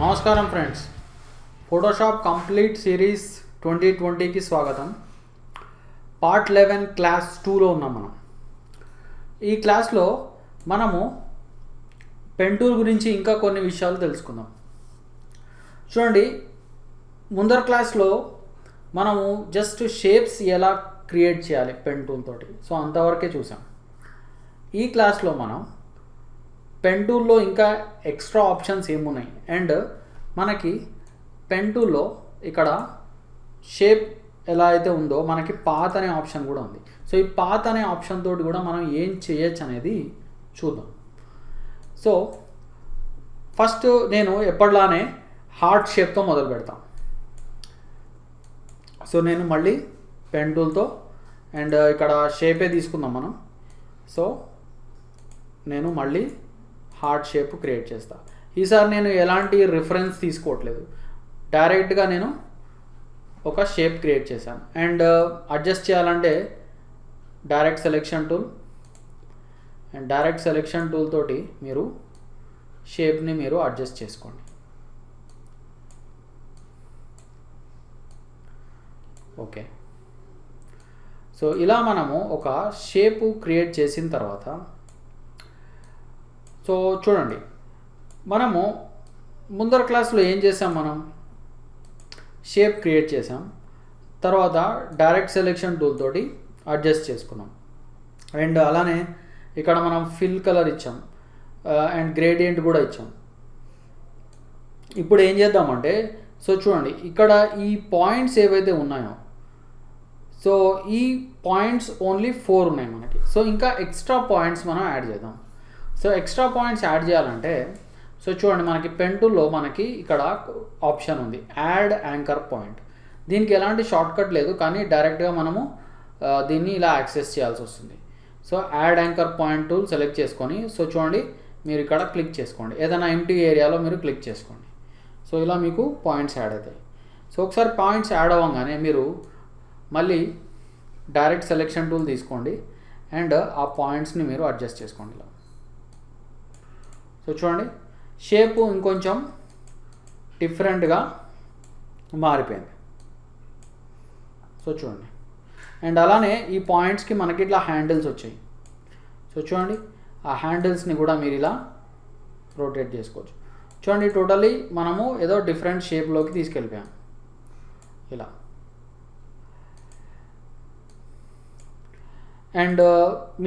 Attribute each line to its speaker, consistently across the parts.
Speaker 1: నమస్కారం friends, Photoshop complete series 2020కి స్వాగతం. Part 11 class 2లో ఉన్నాం మనం. ఈ క్లాస్లో మనము పెన్ టూల్ గురించి ఇంకా కొన్ని విషయాలు తెలుసుకుందాం. చూడండి, ముందర క్లాస్లో మనము జస్ట్ షేప్స్ ఎలా క్రియేట్ చేయాలి పెన్ టూల్ తోటి, సో అంతవరకే చూసాం. ఈ క్లాస్లో మనం పెన్ టూల్లో ఇంకా ఎక్స్ట్రా ఆప్షన్స్ ఏమున్నాయి అండ్ మనకి పెన్ టూల్లో ఇక్కడ షేప్ ఎలా అయితే ఉందో మనకి పాత్ అనే ఆప్షన్ కూడా ఉంది. సో ఈ పాత్ అనే ఆప్షన్ తోటి కూడా మనం ఏం చేయొచ్చు అనేది చూద్దాం. సో ఫస్ట్ నేను ఎప్పటిలానే హార్ట్ షేప్తో మొదలు పెడతాను. సో నేను మళ్ళీ పెన్ టూల్తో అండ్ ఇక్కడ షేపే తీసుకుందాం మనం. సో నేను మళ్ళీ హార్ట్ షేప్ క్రియేట్ చేస్తా. ఈసారి నేను ఎలాంటి రిఫరెన్స్ తీసుకోవట్లేదు, డైరెక్ట్గా నేను ఒక షేప్ క్రియేట్ చేశాను. అండ్ అడ్జస్ట్ చేయాలంటే direct selection tool, and direct selection tool తోటి మీరు షేప్ని మీరు అడ్జస్ట్ చేసుకోండి. ఓకే, సో ఇలా మనము ఒక షేపు క్రియేట్ చేసిన తర్వాత, సో చూడండి, మనము ముందర క్లాస్లో ఏం చేసాం, మనం షేప్ క్రియేట్ చేసాం, తర్వాత డైరెక్ట్ సెలెక్షన్ టూల్ తోటి అడ్జస్ట్ చేసుకున్నాం. అండ్ అలానే ఇక్కడ మనం ఫిల్ కలర్ ఇచ్చాం అండ్ గ్రేడియంట్ కూడా ఇచ్చాం. ఇప్పుడు ఏం చేద్దామంటే, సో చూడండి, ఇక్కడ ఈ పాయింట్స్ ఏవైతే ఉన్నాయో, సో ఈ పాయింట్స్ ఓన్లీ 4 ఉన్నాయి మనకి. సో ఇంకా ఎక్స్ట్రా పాయింట్స్ మనం యాడ్ చేద్దాం. సో ఎక్స్ట్రా పాయింట్స్ యాడ్ చేయాలంటే, సో చూడండి, మనకి పెన్ టూల్లో మనకి ఇక్కడ ఆప్షన్ ఉంది, యాడ్ యాంకర్ పాయింట్. దీనికి ఎలాంటి షార్ట్కట్ లేదు, కానీ డైరెక్ట్గా మనము దీన్ని ఇలా యాక్సెస్ చేయాల్సి వస్తుంది. So add anchor point tool select చేసుకొని, సో చూడండి, మీరు ఇక్కడ క్లిక్ చేసుకోండి, ఏదైనా ఎంటీ ఏరియాలో మీరు క్లిక్ చేసుకోండి. సో ఇలా మీకు పాయింట్స్ యాడ్ అవుతాయి. సో ఒకసారి పాయింట్స్ యాడ్ అవ్వగానే మీరు మళ్ళీ డైరెక్ట్ సెలెక్షన్ టూల్ తీసుకోండి అండ్ ఆ పాయింట్స్ని మీరు అడ్జస్ట్ చేసుకోండి ఇలా. సో చూడండి, షేప్ ఇంకొంచెం డిఫరెంట్గా మారిపోయింది. సో చూడండి, అండ్ అలానే ఈ పాయింట్స్కి మనకి ఇట్లా హ్యాండిల్స్ వచ్చాయి. సో చూడండి, ఆ హ్యాండిల్స్ని కూడా మీరు ఇలా రొటేట్ చేసుకోవచ్చు. చూడండి, టోటలీ మనము ఏదో డిఫరెంట్ షేప్లోకి తీసుకెళ్ళిపోయాం ఇలా. అండ్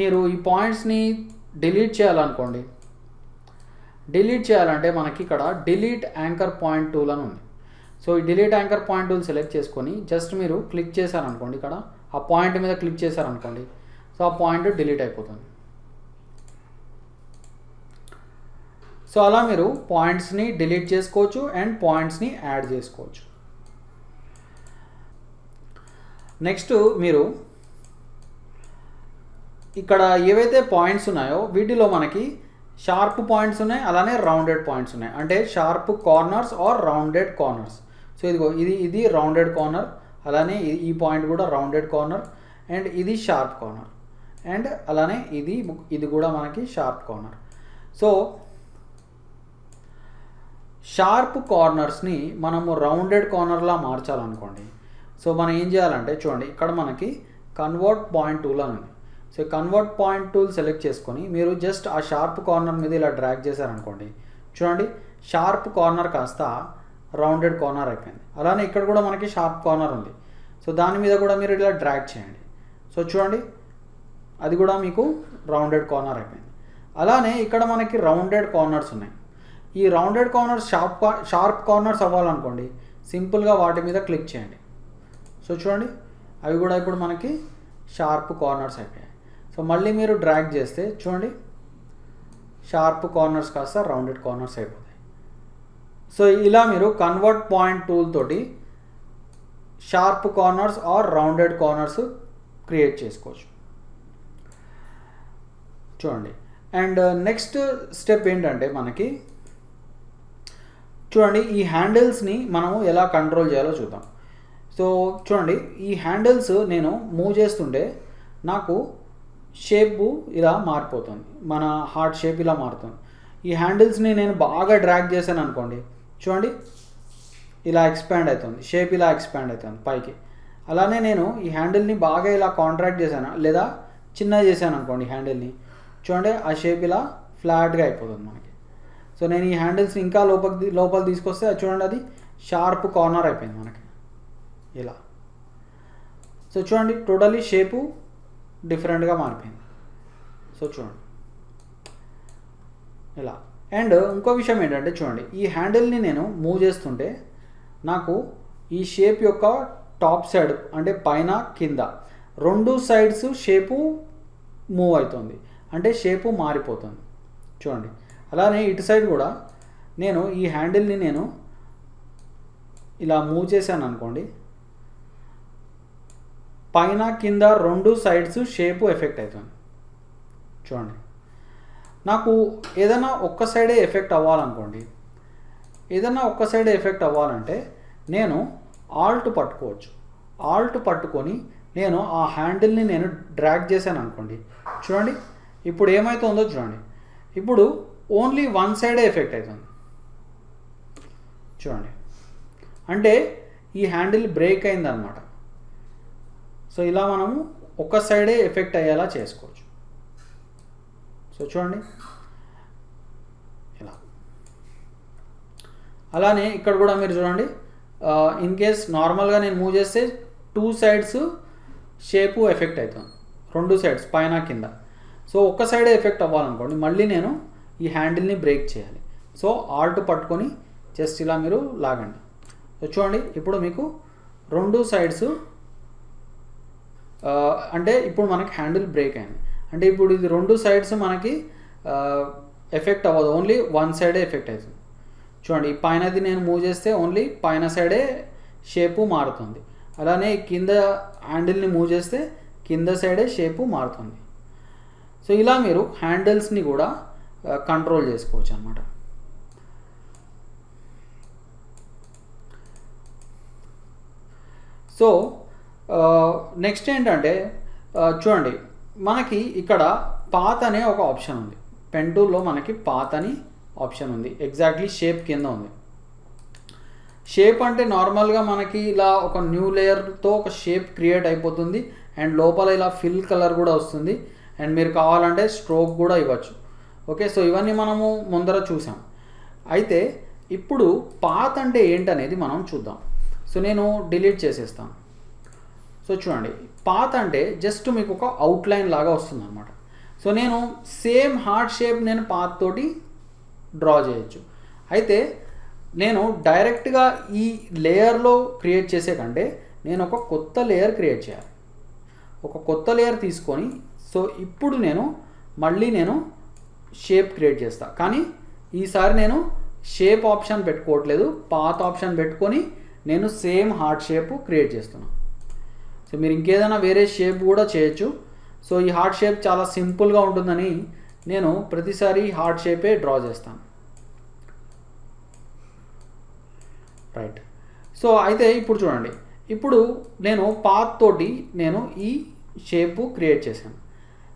Speaker 1: మీరు ఈ పాయింట్స్ని డిలీట్ చేయాలనుకోండి, డిలీట్ చేయాలంటే మనకి ఇక్కడ డిలీట్ యాంకర్ పాయింట్ టూల్ అని ఉంది. సో ఈ delete anchor point tool select చేసుకొని జస్ట్ మీరు క్లిక్ చేశారనుకోండి, ఇక్కడ ఆ పాయింట్ మీద క్లిక్ చేశారనుకోండి, సో ఆ పాయింట్ డిలీట్ అయిపోతుంది. సో అలా మీరు పాయింట్స్ని డిలీట్ చేసుకోవచ్చు అండ్ పాయింట్స్ని యాడ్ చేసుకోవచ్చు. నెక్స్ట్ మీరు ఇక్కడ ఏవైతే పాయింట్స్ ఉన్నాయో వీటిలో మనకి షార్ప్ పాయింట్స్ ఉన్నాయి, అలానే రౌండెడ్ పాయింట్స్ ఉన్నాయి. అంటే sharp corners or rounded corners. So ఇదిగో ఇది రౌండెడ్ కార్నర్, అలానే ఈ పాయింట్ కూడా రౌండెడ్ కార్నర్, అండ్ ఇది షార్ప్ కార్నర్, అండ్ అలానే ఇది కూడా మనకి షార్ప్ కార్నర్. సో షార్ప్ కార్నర్స్ని మనము రౌండెడ్ కార్నర్లా మార్చాలనుకోండి, సో మనం ఏం చేయాలంటే చూడండి, ఇక్కడ మనకి కన్వర్ట్ పాయింట్ టూల్ అని ఉంది. So convert point tool select చేసుకొని మీరు జస్ట్ ఆ షార్ప్ కార్నర్ మీద ఇలా డ్రాగ్ చేశారనుకోండి, చూడండి, షార్ప్ కార్నర్ కాస్త రౌండెడ్ కార్నర్ అయిపోయింది. అలానే ఇక్కడ కూడా మనకి షార్ప్ కార్నర్ ఉంది. సో దాని మీద కూడా మీరు ఇలా డ్రాగ్ చేయండి. సో చూడండి, అది కూడా మీకు రౌండెడ్ కార్నర్ అయిపోయింది. అలానే ఇక్కడ మనకి రౌండెడ్ కార్నర్స్ ఉన్నాయి. ఈ రౌండెడ్ కార్నర్స్ షార్ప్ కార్నర్స్ అవ్వాలనుకోండి, సింపుల్గా వాటి మీద క్లిక్ చేయండి. సో చూడండి, అవి కూడా ఇప్పుడు మనకి షార్ప్ కార్నర్స్ అయిపోయాయి. సో మళ్ళీ మీరు డ్రాగ్ చేస్తే చూడండి, షార్ప్ కార్నర్స్ కాస్త రౌండెడ్ కార్నర్స్ అయిపోతాయి. సో ఇలా మీరు కన్వర్ట్ పాయింట్ టూల్ తోటి sharp corners or rounded corners create చేసుకోవచ్చు. చూడండి, అండ్ నెక్స్ట్ స్టెప్ ఏంటంటే మనకి చూడండి, ఈ హ్యాండిల్స్ని మనము ఎలా కంట్రోల్ చేయాలో చూద్దాం. సో చూడండి, ఈ హ్యాండిల్స్ నేను మూవ్ చేస్తుంటే నాకు షేప్ ఇలా మారిపోతుంది, మన హార్ట్ షేప్ ఇలా మారుతుంది. ఈ హ్యాండిల్స్ని నేను బాగా డ్రాగ్ చేశాను అనుకోండి, చూడండి ఇలా ఎక్స్పాండ్ అవుతుంది, షేప్ ఇలా ఎక్స్పాండ్ అవుతుంది పైకి. అలానే నేను ఈ హ్యాండిల్ని బాగా ఇలా కాంట్రాక్ట్ చేశాను లేదా చిన్న చేశాను అనుకోండి హ్యాండిల్ని, చూడండి ఆ షేప్ ఇలా ఫ్లాట్గా అయిపోతుంది మనకి. సో నేను ఈ హ్యాండిల్స్ని ఇంకా లోపల తీసుకొస్తే అది చూడండి అది షార్ప్ కార్నర్ అయిపోయింది మనకి ఇలా. సో చూడండి టోటలీ షేపు డిఫరెంట్గా మారిపోయింది. సో చూడండి ఇలా. అండ్ ఇంకో విషయం ఏంటంటే చూడండి ఈ హ్యాండిల్ని నేను మూవ్ చేస్తుంటే నాకు ఈ షేప్ యొక్క టాప్ సైడ్ అంటే పైన కింద రెండు సైడ్స్ షేపు మూవ్ అవుతుంది, అంటే షేపు మారిపోతుంది చూడండి. అలానే ఇటు సైడ్ కూడా నేను ఈ హ్యాండిల్ని నేను ఇలా మూవ్ చేశాను అనుకోండి, పైన కింద రెండు సైడ్స్ షేపు ఎఫెక్ట్ అవుతుంది చూడండి. నాకు ఏదైనా ఒక్క సైడే ఎఫెక్ట్ అవ్వాలనుకోండి, ఏదైనా ఒక్క సైడే ఎఫెక్ట్ అవ్వాలంటే నేను ఆల్ట్ పట్టుకోవచ్చు. ఆల్ట్ పట్టుకొని నేను ఆ హ్యాండిల్ని నేను డ్రాగ్ చేశాను అనుకోండి, చూడండి ఇప్పుడు ఏమవుతుందో చూడండి. ఇప్పుడు ఓన్లీ వన్ సైడే ఎఫెక్ట్ అవుతుంది చూడండి, అంటే ఈ హ్యాండిల్ బ్రేక్ అయిందనమాట. సో ఇలా మనము ఒక సైడే ఎఫెక్ట్ అయ్యేలా చేసుకోవచ్చు. సో చూడండి ఇలా. అలానే ఇక్కడ కూడా మీరు చూడండి, ఇన్ కేస్ నార్మల్గా నేను మూవ్ చేస్తే టూ సైడ్స్ షేపు ఎఫెక్ట్ అవుతుంది, రెండు సైడ్స్ పైన కింద. సో ఒక్క సైడే ఎఫెక్ట్ అవ్వాలనుకోండి మళ్ళీ నేను ఈ హ్యాండిల్ని బ్రేక్ చేయాలి. సో ఆల్ట్ పట్టుకొని జస్ట్ ఇలా మీరు లాగండి. సో చూడండి ఇప్పుడు మీకు రెండు సైడ్స్ అంటే ఇప్పుడు మనకి హ్యాండిల్ బ్రేక్ అయింది, అంటే ఇప్పుడు ఇది రెండు సైడ్స్ మనకి ఎఫెక్ట్ అవ్వదు, ఓన్లీ వన్ సైడే ఎఫెక్ట్ అవుతుంది చూడండి. ఈ పైనది నేను మూవ్ చేస్తే ఓన్లీ పైన సైడే షేపు మారుతుంది. అలానే కింద హ్యాండిల్ని మూవ్ చేస్తే కింద సైడే షేపు మారుతుంది. సో ఇలా మీరు హ్యాండిల్స్ని కూడా కంట్రోల్ చేసుకోవచ్చు అన్నమాట. సో నెక్స్ట్ ఏంటంటే చూడండి మనకి ఇక్కడ పాత్ అనే ఒక ఆప్షన్ ఉంది, పెన్ టూల్లో మనకి పాత్ అని ఆప్షన్ ఉంది, ఎగ్జాక్ట్లీ షేప్ కింద ఉంది. షేప్ అంటే నార్మల్గా మనకి ఇలా ఒక న్యూ లేయర్తో ఒక షేప్ క్రియేట్ అయిపోతుంది అండ్ లోపల ఇలా ఫిల్ కలర్ కూడా వస్తుంది అండ్ మీరు కావాలంటే స్ట్రోక్ కూడా ఇవ్వచ్చు. ఓకే, సో ఇవన్నీ మనము ముందర చూసాం. అయితే ఇప్పుడు పాత్ అంటే ఏంటనేది మనం చూద్దాం. సో నేను డిలీట్ చేసేస్తాను. సో చూడండి పాత్ అంటే జస్ట్ మీకు ఒక అవుట్లైన్ లాగా వస్తుంది అనమాట. సో నేను సేమ్ హార్ట్ షేప్ నేను పాత్ తోటి డ్రా చేయొచ్చు. అయితే నేను డైరెక్ట్గా ఈ లేయర్లో క్రియేట్ చేసే కంటే నేను ఒక కొత్త లేయర్ క్రియేట్ చేయాలి. ఒక కొత్త లేయర్ తీసుకొని సో ఇప్పుడు నేను మళ్ళీ నేను షేప్ క్రియేట్ చేస్తాను, కానీ ఈసారి నేను షేప్ ఆప్షన్ పెట్టుకోవట్లేదు, పాత్ ఆప్షన్ పెట్టుకొని నేను సేమ్ హార్ట్ షేప్ క్రియేట్ చేస్తున్నాను. సో మీరు ఇంకేదైనా వేరే షేప్ కూడా చేయొచ్చు. సో ఈ హార్ట్ షేప్ చాలా సింపుల్గా ఉంటుందని నేను ప్రతిసారి హార్ట్ షేపే డ్రా చేస్తాను. రైట్. సో అయితే ఇప్పుడు చూడండి, ఇప్పుడు నేను పాత్ తోటి నేను ఈ షేపు క్రియేట్ చేశాను.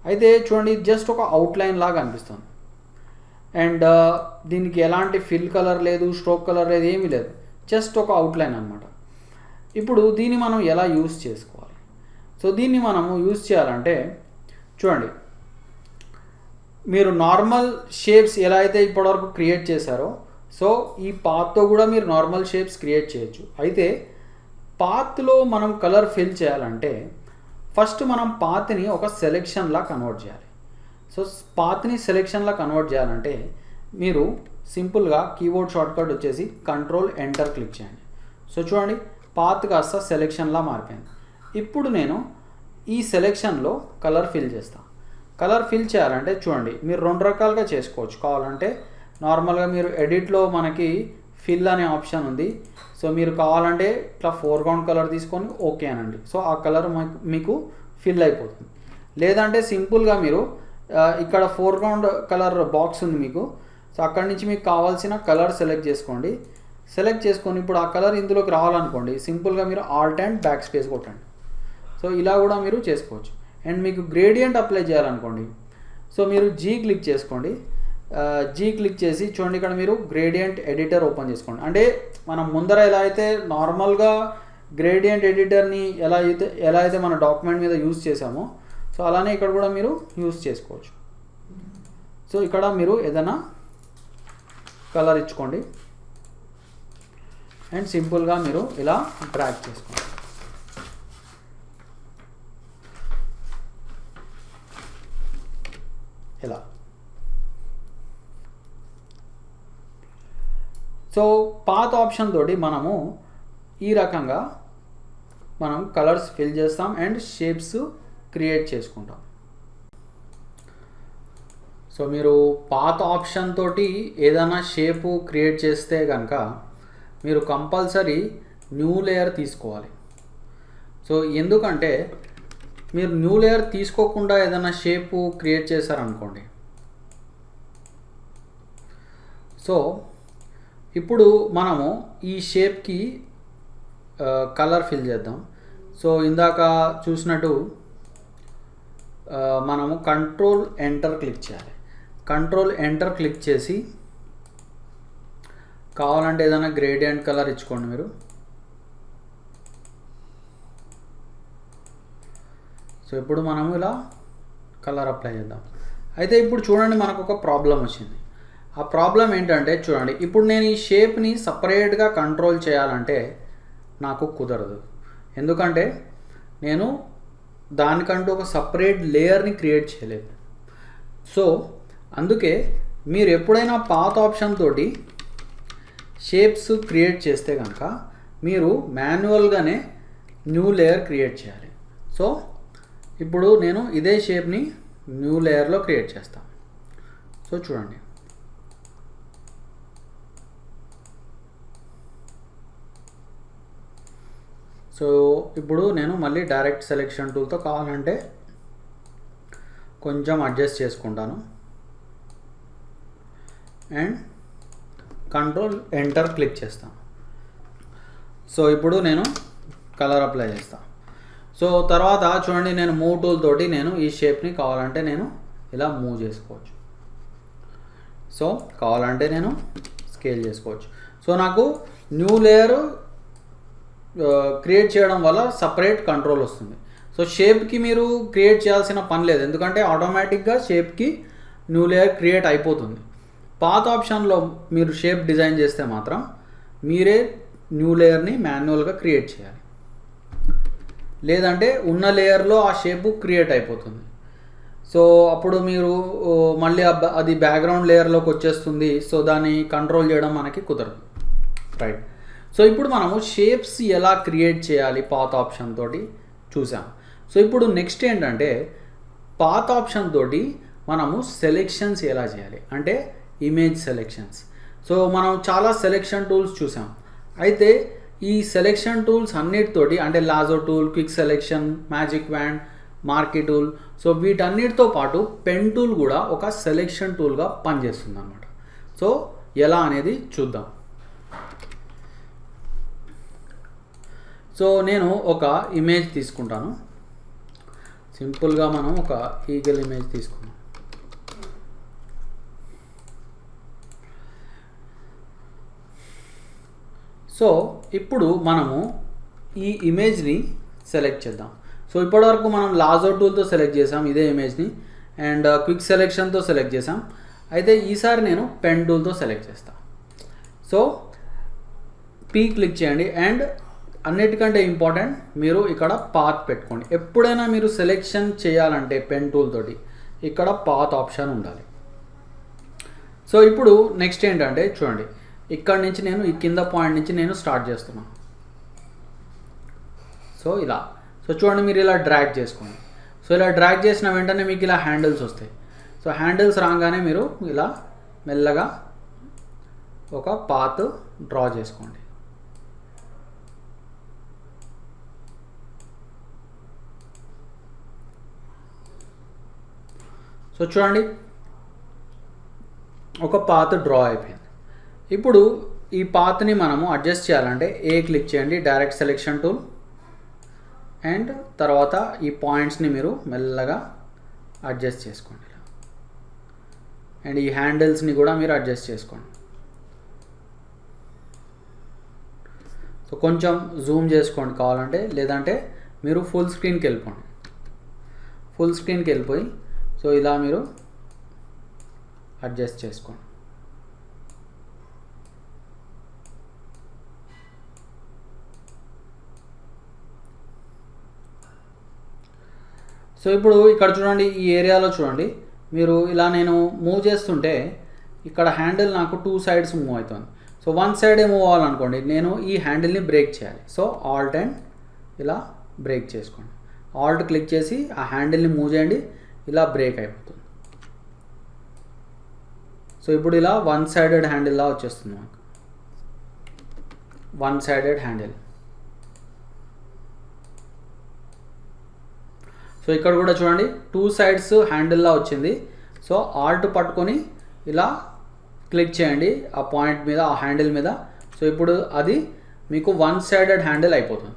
Speaker 1: అయితే చూడండి జస్ట్ ఒక అవుట్లైన్ లాగా అనిపిస్తుంది అండ్ దీనికి ఎలాంటి ఫిల్ కలర్ లేదు, స్ట్రోక్ కలర్ లేదు, ఏమీ లేదు, జస్ట్ ఒక అవుట్లైన్ అనమాట. ఇప్పుడు దీన్ని మనం ఎలా యూస్ చేసుకోవాలి? సో దీన్ని మనము యూస్ చేయాలంటే చూడండి, మీరు నార్మల్ షేప్స్ ఎలా అయితే ఇప్పటివరకు క్రియేట్ చేశారో సో ఈ పాత్తో కూడా మీరు నార్మల్ షేప్స్ క్రియేట్ చేయొచ్చు. అయితే పాత్లో మనం కలర్ ఫిల్ చేయాలంటే ఫస్ట్ మనం పాత్ని ఒక సెలెక్షన్లా కన్వర్ట్ చేయాలి. సో పాత్ని సెలెక్షన్లా కన్వర్ట్ చేయాలంటే మీరు సింపుల్గా కీబోర్డ్ షార్ట్కట్ వచ్చేసి కంట్రోల్ ఎంటర్ క్లిక్ చేయండి. సో చూడండి పాత్ కాస్త సెలెక్షన్లా మారిపోయింది. ఇప్పుడు నేను ఈ సెలెక్షన్లో కలర్ ఫిల్ చేస్తాను. కలర్ ఫిల్ చేయాలంటే చూడండి మీరు రెండు రకాలుగా చేసుకోవచ్చు. కావాలంటే నార్మల్గా మీరు ఎడిట్లో మనకి ఫిల్ అనే ఆప్షన్ ఉంది. సో మీరు కావాలంటే ఇట్లా ఫోర్గ్రౌండ్ కలర్ తీసుకొని ఓకే అనండి. సో ఆ కలర్ మీకు ఫిల్ అయిపోతుంది. లేదంటే సింపుల్గా మీరు ఇక్కడ ఫోర్గ్రౌండ్ కలర్ బాక్స్ ఉంది మీకు. సో అక్కడి నుంచి మీకు కావాల్సిన కలర్ సెలెక్ట్ చేసుకోండి. సెలెక్ట్ చేసుకొని ఇప్పుడు ఆ కలర్ ఇందులోకి రావాలనుకోండి, సింపుల్గా మీరు ఆల్ట్ అండ్ బ్యాక్ స్పేస్ కొట్టండి. సో ఇలా కూడా మీరు చేసుకోవచ్చు. అండ్ మీకు గ్రేడియంట్ అప్లై చేయాలనుకోండి, సో మీరు జీ క్లిక్ చేసుకోండి. జీ క్లిక్ చేసి చూడండి, ఇక్కడ మీరు గ్రేడియంట్ ఎడిటర్ ఓపెన్ చేసుకోండి. అంటే మనం ముందర ఎలా అయితే నార్మల్గా గ్రేడియంట్ ఎడిటర్ని ఎలా అయితే మన డాక్యుమెంట్ మీద యూజ్ చేసామో, సో అలానే ఇక్కడ కూడా మీరు యూజ్ చేసుకోవచ్చు. సో ఇక్కడ మీరు ఏదైనా కలర్ ఇచ్చుకోండి అండ్ సింపుల్గా మీరు ఇలా డ్రాగ్ చేసుకోండి. ఇలా. సో పాత్ ఆప్షన్ తోటి మనము ఈ రకంగా మనం కలర్స్ ఫిల్ చేస్తాం అండ్ షేప్స్ క్రియేట్ చేసుకుంటాం. సో మీరు పాత్ ఆప్షన్ తోటి ఏదైనా షేపు క్రియేట్ చేస్తే కనుక మీరు కంపల్సరీ న్యూ లేయర్ తీసుకోవాలి. సో ఎందుకంటే మీరు న్యూ లేయర్ తీసుకోకుండా ఏదైనా షేపు క్రియేట్ చేశారనుకోండి, సో ఇప్పుడు మనము ఈ షేప్కి కలర్ ఫిల్ చేద్దాం. సో ఇందాక చూసినట్టు మనము కంట్రోల్ ఎంటర్ క్లిక్ చేయాలి. కంట్రోల్ ఎంటర్ క్లిక్ చేసి కావాలంటే ఏదైనా గ్రేడియంట్ కలర్ ఇచ్చుకోండి మీరు. సో ఇప్పుడు మనము ఇలా కలర్ అప్లై చేద్దాం. అయితే ఇప్పుడు చూడండి, మనకు ఒక ప్రాబ్లం వచ్చింది. ఆ ప్రాబ్లం ఏంటంటే చూడండి, ఇప్పుడు నేను ఈ షేప్ని సపరేట్గా కంట్రోల్ చేయాలంటే నాకు కుదరదు. ఎందుకంటే నేను దానికంటూ ఒక సపరేట్ లేయర్ని క్రియేట్ చేయలేదు. సో అందుకే మీరు ఎప్పుడైనా పాత్ ఆప్షన్ తోటి షేప్స్ క్రియేట్ చేస్తే కనుక మీరు మాన్యువల్గానే న్యూ లేయర్ క్రియేట్ చేయాలి. సో ఇప్పుడు నేను ఇదే షేప్ని న్యూ లేయర్లో క్రియేట్ చేస్తాను. సో చూడండి, సో ఇప్పుడు నేను మళ్ళీ డైరెక్ట్ సెలెక్షన్ టూల్తో కావాలంటే కొంచెం అడ్జస్ట్ చేసుకుంటాను అండ్ కంట్రోల్ ఎంటర్ క్లిక్ చేస్తాను. సో ఇప్పుడు నేను కలర్ అప్లై చేస్తాను. సో తర్వాత చూడండి, నేను మూవ్ టూల్ తోటి నేను ఈ షేప్ని కావాలంటే నేను ఇలా మూవ్ చేసుకోవచ్చు. సో కావాలంటే నేను స్కేల్ చేసుకోవచ్చు. సో నాకు న్యూ లేయర్ క్రియేట్ చేయడం వల్ల సపరేట్ కంట్రోల్ వస్తుంది. సో షేప్కి మీరు క్రియేట్ చేయాల్సిన పని లేదు, ఎందుకంటే ఆటోమేటిక్గా షేప్కి న్యూ లేయర్ క్రియేట్ అయిపోతుంది. పాత్ ఆప్షన్లో మీరు షేప్ డిజైన్ చేస్తే మాత్రం మీరే న్యూ లేయర్ని మాన్యువల్గా క్రియేట్ చేయాలి, లేదంటే ఉన్న లేయర్లో ఆ షేపు క్రియేట్ అయిపోతుంది. సో అప్పుడు మీరు మళ్ళీ అది బ్యాక్గ్రౌండ్ లేయర్లోకి వచ్చేస్తుంది. సో దాన్ని కంట్రోల్ చేయడం మనకి కుదరదు, రైట్? సో ఇప్పుడు మనము షేప్స్ ఎలా క్రియేట్ చేయాలి పాత్ ఆప్షన్ తోటి చూసాం. సో ఇప్పుడు నెక్స్ట్ ఏంటంటే పాత్ ఆప్షన్ తోటి మనము సెలెక్షన్స్ ఎలా చేయాలి అంటే ఇమేజ్ సెలెక్షన్స్. సో మనం చాలా సెలెక్షన్ టూల్స్ చూసాం. అయితే ఈ సెలెక్షన్ టూల్స్ అన్నిటితోటి అంటే lasso tool, quick selection, magic wand, marquee tool, so వీటన్నిటితో పాటు పెన్ టూల్ కూడా ఒక సెలెక్షన్ టూల్గా పనిచేస్తుంది అన్నమాట. సో ఎలా అనేది చూద్దాం. సో నేను ఒక ఇమేజ్ తీసుకుంటాను. సింపుల్గా మనం ఒక ఈగల్ ఇమేజ్ తీసుకున్నాం. సో ఇప్పుడు మనము ఈ ఇమేజ్ని సెలెక్ట్ చేద్దాం. సో ఇప్పటివరకు మనం లాజో టూల్తో సెలెక్ట్ చేసాం ఇదే ఇమేజ్ని, అండ్ క్విక్ సెలెక్షన్తో సెలెక్ట్ చేసాం. అయితే ఈసారి నేను పెన్ టూల్తో సెలెక్ట్ చేస్తాను. సో పీ క్లిక్ చేయండి అండ్ అన్నిటికంటే ఇంపార్టెంట్ మీరు ఇక్కడ పాత్ పెట్టుకోండి. ఎప్పుడైనా మీరు సెలెక్షన్ చేయాలంటే పెన్ టూల్ తోటి ఇక్కడ పాత్ ఆప్షన్ ఉండాలి. సో ఇప్పుడు నెక్స్ట్ ఏంటంటే చూడండి, ఇక్కడ నుంచి నేను ఈ కింద పాయింట్ నుంచి నేను స్టార్ట్ చేస్తున్నాను. సో ఇలా, సో చూడండి మీరు ఇలా డ్రాగ్ చేసుకోండి. సో ఇలా డ్రాగ్ చేసిన వెంటనే మీకు ఇలా హ్యాండిల్స్ వస్తాయి. సో హ్యాండిల్స్ రాగానే మీరు ఇలా మెల్లగా ఒక పాత్ డ్రా చేసుకోండి. సో చూడండి ఒక పాత్ డ్రా అయిపోయింది. ఇప్పుడు ఈ పాత్ని మనము అడ్జస్ట్ చేయాలంటే ఏ క్లిక్ చేయండి, డైరెక్ట్ సెలెక్షన్ టూల్, అండ్ తర్వాత ఈ పాయింట్స్ని మీరు మెల్లగా అడ్జస్ట్ చేసుకోండి అండ్ ఈ హ్యాండిల్స్ని కూడా మీరు అడ్జస్ట్ చేసుకోండి. సో కొంచెం జూమ్ చేసుకోండి కావాలంటే, లేదంటే మీరు ఫుల్ స్క్రీన్కి వెళ్ళిపోండి. ఫుల్ స్క్రీన్కి వెళ్ళిపోయి సో ఇలా మీరు అడ్జస్ట్ చేసుకోండి. సో ఇప్పుడు ఇక్కడ చూడండి, ఈ ఏరియాలో చూడండి, మీరు ఇలా నేను మూవ్ చేస్తుంటే ఇక్కడ హ్యాండిల్ నాకు 2 sides మూవ్ అవుతుంది. సో 1 side మూవ్ అవ్వాలనుకోండి, నేను ఈ హ్యాండిల్ని బ్రేక్ చేయాలి. సో ఆల్ట్ అండ్ ఇలా బ్రేక్ చేసుకోండి. ఆల్ట్ క్లిక్ చేసి ఆ హ్యాండిల్ని మూవ్ చేయండి, ఇలా బ్రేక్ అయిపోతుంది. సో ఇప్పుడు ఇలా 1-sided హ్యాండిల్లా వచ్చేస్తుంది మాకు. 1-sided handle. సో ఇక్కడ కూడా చూడండి 2 sides హ్యాండిల్లా వచ్చింది. సో ఆల్ట్ పట్టుకొని ఇలా క్లిక్ చేయండి ఆ పాయింట్ మీద, ఆ హ్యాండిల్ మీద. సో ఇప్పుడు అది మీకు 1-sided హ్యాండిల్ అయిపోతుంది.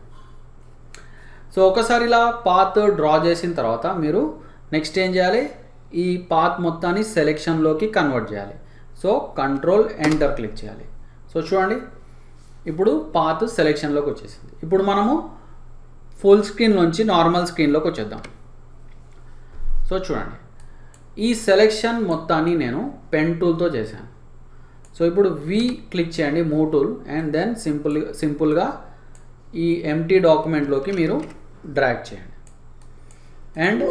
Speaker 1: సో ఒకసారి ఇలా పాత్ డ్రా చేసిన తర్వాత మీరు నెక్స్ట్ ఏం చేయాలి, ఈ పాత్ మొత్తాన్ని సెలెక్షన్లోకి కన్వర్ట్ చేయాలి. సో కంట్రోల్ ఎంటర్ క్లిక్ చేయాలి. సో చూడండి ఇప్పుడు పాత్ సెలెక్షన్లోకి వచ్చేసింది. ఇప్పుడు మనము ఫుల్ స్క్రీన్ నుంచి నార్మల్ స్క్రీన్లోకి వచ్చేద్దాం. సో చూడండి, ఈ సెలెక్షన్ మొత్తాన్ని నేను పెన్ టూల్తో చేశాను. సో ఇప్పుడు వి క్లిక్ చేయండి, మూవ్ టూల్, అండ్ దెన్ సింపుల్గా ఈ ఎంటీ డాక్యుమెంట్లోకి మీరు డ్రాగ్ చేయండి. అండ్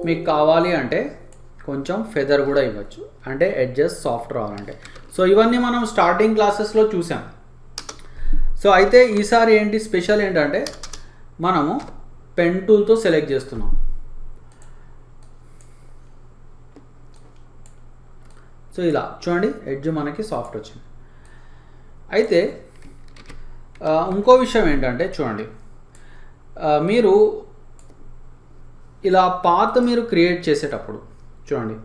Speaker 1: మీకు కావాలి అంటే కొంచెం ఫెదర్ కూడా ఇవ్వచ్చు, అంటే ఎడ్జెస్ సాఫ్ట్ రావాలంటే. సో ఇవన్నీ మనం స్టార్టింగ్ క్లాసెస్లో చూసాం. సో అయితే ఈసారి ఏంటి స్పెషల్ ఏంటంటే మనము పెన్ టూల్తో సెలెక్ట్ చేస్తున్నాం. సో ఇలా చూడండి, ఎడ్జ్ మనకి సాఫ్ట్ వచ్చింది. అయితే ఇంకో విషయం ఏంటంటే చూడండి, మీరు ఇలా పాత్ మీరు క్రియేట్ చేసేటప్పుడు చూడండి,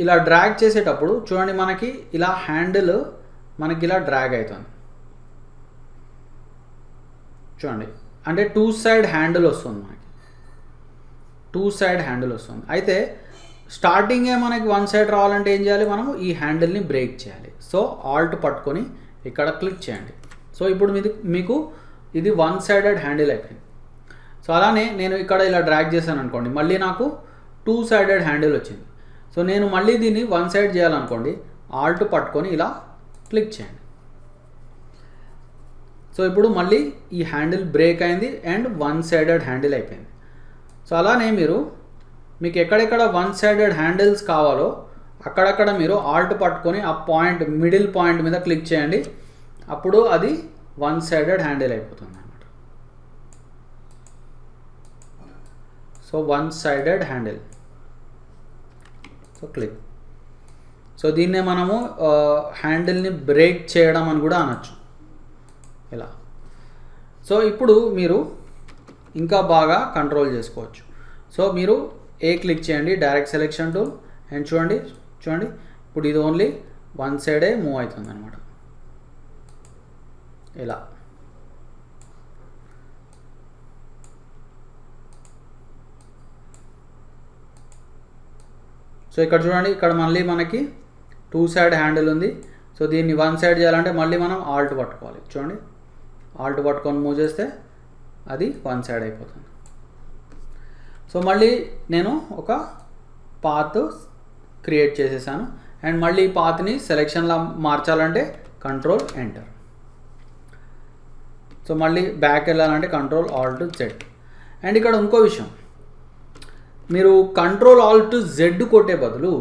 Speaker 1: ఇలా డ్రాగ్ చేసేటప్పుడు చూడండి, మనకి ఇలా హ్యాండిల్ మనకి ఇలా డ్రాగ్ అవుతుంది చూడండి. అంటే 2 side హ్యాండిల్ వస్తుంది మనకి, 2 side హ్యాండిల్ వస్తుంది. అయితే స్టార్టింగే మనకి 1 side రావాలంటే ఏం చేయాలి, మనము ఈ హ్యాండిల్ని బ్రేక్ చేయాలి. సో ఆల్ట్ పట్టుకొని ఇక్కడ క్లిక్ చేయండి. సో ఇప్పుడు మీకు ఇది 1-sided హ్యాండిల్ అయిపోయింది. సో అలానే నేను ఇక్కడ ఇలా డ్రాగ్ చేశాను అనుకోండి, మళ్ళీ నాకు 2-sided హ్యాండిల్ వచ్చింది. సో నేను మళ్ళీ దీన్ని 1 side చేయాలనుకోండి, ఆల్ట్ పట్టుకొని ఇలా క్లిక్ చేయండి. సో ఇప్పుడు మళ్ళీ ఈ హ్యాండిల్ బ్రేక్ అయింది అండ్ 1-sided హ్యాండిల్ అయిపోయింది. సో అలానే మీకు ఎక్కడెక్కడ 1-sided హ్యాండిల్స్ కావాలో అక్కడక్కడ మీరు ఆల్ట్ పట్టుకొని ఆ పాయింట్, మిడిల్ పాయింట్ మీద క్లిక్ చేయండి. అప్పుడు అది 1-sided హ్యాండిల్ అయిపోతుంది అన్నమాట. So 1-sided handle. So click. So దీన్నే మనము హ్యాండిల్ని బ్రేక్ చేయడం అని కూడా అనొచ్చు ఇలా. సో ఇప్పుడు మీరు ఇంకా బాగా కంట్రోల్ చేసుకోవచ్చు. సో మీరు క్లిక్ చేయండి, డైరెక్ట్ సెలెక్షన్ టూల్, అండ్ చూడండి ఇప్పుడు ఇది ఓన్లీ 1 side మూవ్ అవుతుంది అనమాట ఇలా. సో ఇక్కడ చూడండి, ఇక్కడ మళ్ళీ మనకి 2 side హ్యాండిల్ ఉంది. సో దీన్ని 1 side చేయాలంటే మళ్ళీ మనం ఆల్ట్ పట్టుకోవాలి. చూడండి, ఆల్ట్ పట్టుకొని మూవ్ చేస్తే అది 1 side అయిపోతుంది. సో మళ్ళీ నేను ఒక పాత్ క్రియేట్ చేసేసాను. అండ్ మళ్ళీ ఈ పాత్ని సెలెక్షన్లా మార్చాలంటే కంట్రోల్ ఎంటర్. సో మళ్ళీ బ్యాక్ వెళ్ళాలంటే కంట్రోల్ ఆల్ట్ జెడ్. అండ్ ఇక్కడ ఇంకో విషయం, మీరు కంట్రోల్ ఆల్ట్ జెడ్ కొట్టే బదులు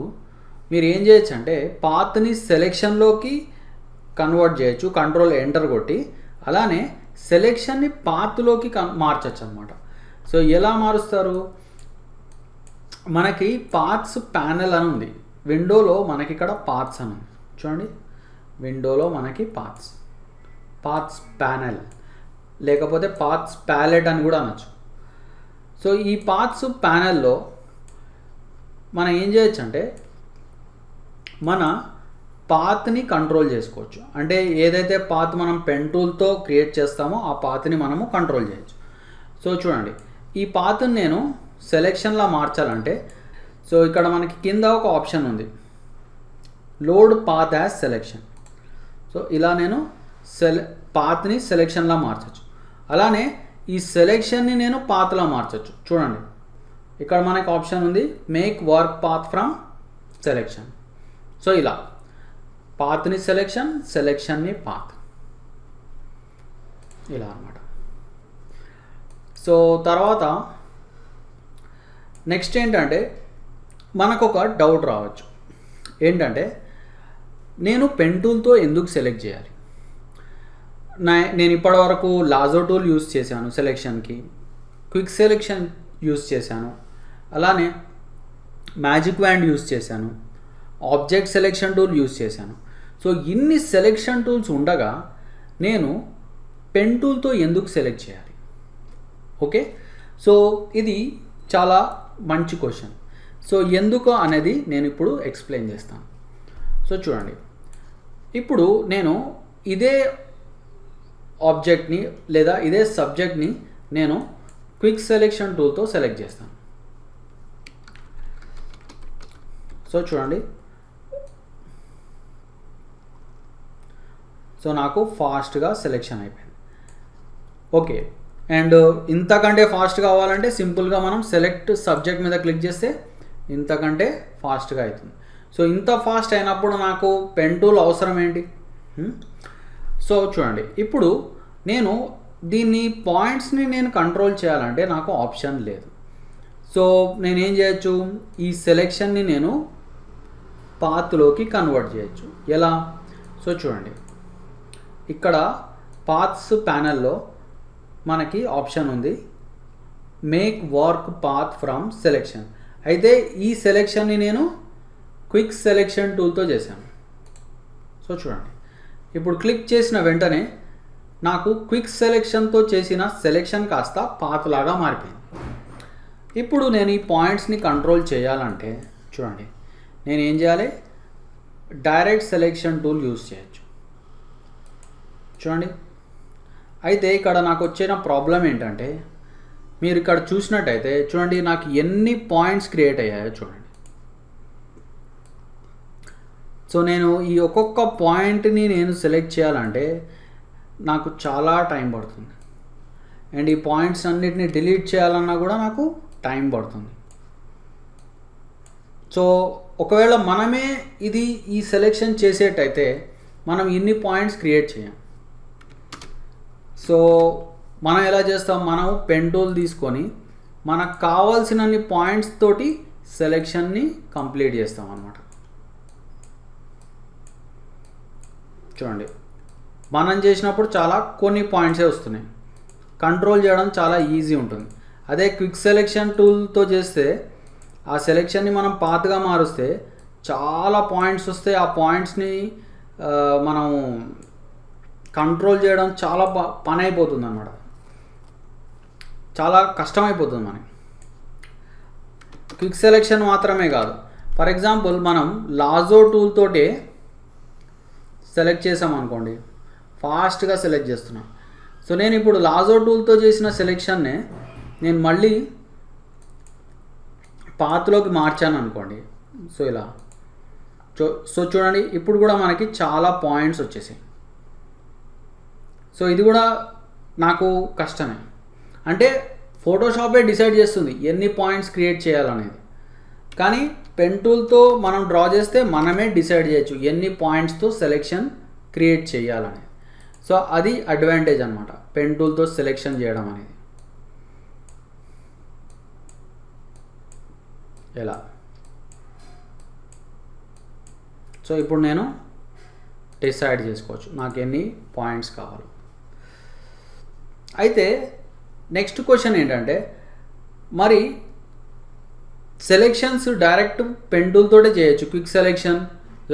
Speaker 1: మీరు ఏం చేయొచ్చు అంటే పాత్ని సెలెక్షన్లోకి కన్వర్ట్ చేయొచ్చు, కంట్రోల్ ఎంటర్ కొట్టి. అలానే సెలెక్షన్ని పాత్లోకి మార్చచ్చు అనమాట. సో ఎలా మారుస్తారు, మనకి పాత్స్ ప్యానెల్ అని ఉంది విండోలో, మనకి ఇక్కడ పాత్స్ అని ఉంది చూడండి. విండోలో మనకి పాత్స్ ప్యానెల్, లేకపోతే పాత్స్ ప్యాలెట్ అని కూడా అనొచ్చు. సో ఈ పాత్స్ ప్యానెల్లో మనం ఏం చేయొచ్చు అంటే మన పాత్ని కంట్రోల్ చేసుకోవచ్చు. అంటే ఏదైతే పాత్ మనం పెన్ టూల్తో క్రియేట్ చేస్తామో ఆ పాత్ని మనము కంట్రోల్ చేయొచ్చు. సో చూడండి, ఈ పాత్ని నేను సెలెక్షన్లా మార్చాలంటే, సో ఇక్కడ మనకి కింద ఒక ఆప్షన్ ఉంది, load path as selection. So ఇలా నేను పాత్ని సెలెక్షన్లా మార్చచ్చు. అలానే ఈ సెలెక్షన్ని నేను పాత్లా మార్చచ్చు. చూడండి ఇక్కడ మనకు ఆప్షన్ ఉంది make work path from selection. So ఇలా పాత్ని సెలెక్షన్ని పాత్, ఇలా అన్నమాట. సో తర్వాత నెక్స్ట్ ఏంటంటే మనకు ఒక డౌట్ రావచ్చు. ఏంటంటే నేను పెన్ టూల్తో ఎందుకు సెలెక్ట్ చేయాలి? నేను ఇప్పటివరకు లాజో టూల్ యూస్ చేశాను సెలెక్షన్కి, క్విక్ సెలెక్షన్ యూస్ చేశాను, అలానే మ్యాజిక్ వ్యాండ్ యూస్ చేశాను, ఆబ్జెక్ట్ సెలెక్షన్ టూల్ యూస్ చేశాను. సో ఇన్ని సెలెక్షన్ టూల్స్ ఉండగా నేను పెన్ టూల్తో ఎందుకు సెలెక్ట్ చేయాలి? ఓకే, సో ఇది చాలా మంచి క్వశ్చన్. సో ఎందుకు అనేది నేను ఇప్పుడు ఎక్స్ప్లెయిన్ చేస్తాను. సో చూడండి, ఇప్పుడు నేను ఇదే ఆబ్జెక్ట్ని లేదా ఇదే సబ్జెక్ట్ని నేను క్విక్ సెలెక్షన్ టూల్తో సెలెక్ట్ చేస్తాను. సో చూడండి, సో నాకు ఫాస్ట్గా సెలెక్షన్ అయిపోయింది. ఓకే, అండ్ ఇంతకంటే ఫాస్ట్ కావాలంటే సింపుల్గా మనం సెలెక్ట్ సబ్జెక్ట్ మీద క్లిక్ చేస్తే ఇంతకంటే ఫాస్ట్గా అవుతుంది. సో ఇంత ఫాస్ట్ అయినప్పుడు నాకు పెన్ టూల్ అవసరం ఏంటి? సో చూడండి, ఇప్పుడు నేను దీన్ని పాయింట్స్ని నేను కంట్రోల్ చేయాలంటే నాకు ఆప్షన్ లేదు. సో నేనేం చేయొచ్చు? ఈ సెలెక్షన్ని నేను పాత్లోకి కన్వర్ట్ చేయొచ్చు. ఎలా? సో చూడండి, ఇక్కడ పాత్స్ ప్యానల్లో మనకి ఆప్షన్ ఉంది make work path from selection. అయితే ఈ సెలెక్షన్ని నేను క్విక్ సెలెక్షన్ టూల్తో చేశాను. సో చూడండి, ఇప్పుడు క్లిక్ చేసిన వెంటనే నాకు క్విక్ సెలెక్షన్తో చేసిన సెలెక్షన్ కాస్త పాత్ లాగా మారిపోయింది. ఇప్పుడు నేను ఈ పాయింట్స్ని కంట్రోల్ చేయాలంటే చూడండి, నేను ఏం చేయాలి? డైరెక్ట్ సెలెక్షన్ టూల్ యూస్ చేయొచ్చు. చూడండి, అయితే ఇక్కడ నాకు వచ్చిన ప్రాబ్లం ఏంటంటే మీరు ఇక్కడ చూసినట్టయితే చూడండి నాకు ఎన్ని పాయింట్స్ క్రియేట్ అయ్యాయో చూడండి. సో నేను ఈ ఒక్కొక్క పాయింట్ని నేను సెలెక్ట్ చేయాలంటే నాకు చాలా టైం పడుతుంది. అండ్ ఈ పాయింట్స్ అన్నిటిని డిలీట్ చేయాలన్నా కూడా నాకు టైం పడుతుంది. సో ఒకవేళ మనమే ఈ సెలెక్షన్ చేసేటైతే మనం ఇన్ని పాయింట్స్ క్రియేట్ చేయం. సో మనం ఎలా చేస్తాం? మనం పెన్ టూల్ తీసుకొని మనకు కావాల్సినన్ని పాయింట్స్ తోటి సెలెక్షన్ని కంప్లీట్ చేస్తాం అన్నమాట. చూడండి, మనం చేసినప్పుడు చాలా కొన్ని పాయింట్సే వస్తున్నాయి, కంట్రోల్ చేయడం చాలా ఈజీ ఉంటుంది. అదే క్విక్ సెలెక్షన్ టూల్తో చేస్తే ఆ సెలెక్షన్ని మనం పాత్గా మారుస్తే చాలా పాయింట్స్ వస్తే ఆ పాయింట్స్ని మనం కంట్రోల్ చేయడం చాలా పని అయిపోతుంది అన్నమాట, చాలా కష్టమైపోతుంది మనకి. క్విక్ సెలెక్షన్ మాత్రమే కాదు, ఫర్ ఎగ్జాంపుల్ మనం లాజో టూల్ తోటే సెలెక్ట్ చేసామనుకోండి, ఫాస్ట్గా సెలెక్ట్ చేస్తున్నాం. సో నేను ఇప్పుడు లాజో టూల్తో చేసిన సెలెక్షన్నే నేను మళ్ళీ పాత్లోకి మార్చాను అనుకోండి. సో ఇలా సో చూడండి, ఇప్పుడు కూడా మనకి చాలా పాయింట్స్ వచ్చేసాయి. సో ఇది కూడా నాకు కష్టమే, అంటే ఫోటోషాపే డిసైడ్ చేస్తుంది ఎన్ని పాయింట్స్ క్రియేట్ చేయాలనేది, కానీ పెన్ టూల్తో మనం డ్రా చేస్తే మనమే డిసైడ్ చేయొచ్చు ఎన్ని పాయింట్స్తో సెలెక్షన్ క్రియేట్ చేయాలనేది. సో అది అడ్వాంటేజ్ అనమాట పెన్ టూల్తో సెలెక్షన్ చేయడం అనేది. ఎలా? సో ఇప్పుడు నేను డిసైడ్ చేసుకోవచ్చు నాకు ఎన్ని పాయింట్స్ కావాలి. అయితే నెక్స్ట్ క్వశ్చన్ ఏంటంటే మరి సెలెక్షన్స్ డైరెక్ట్ పెన్ టూల్ తోటే చేయొచ్చు, క్విక్ సెలెక్షన్,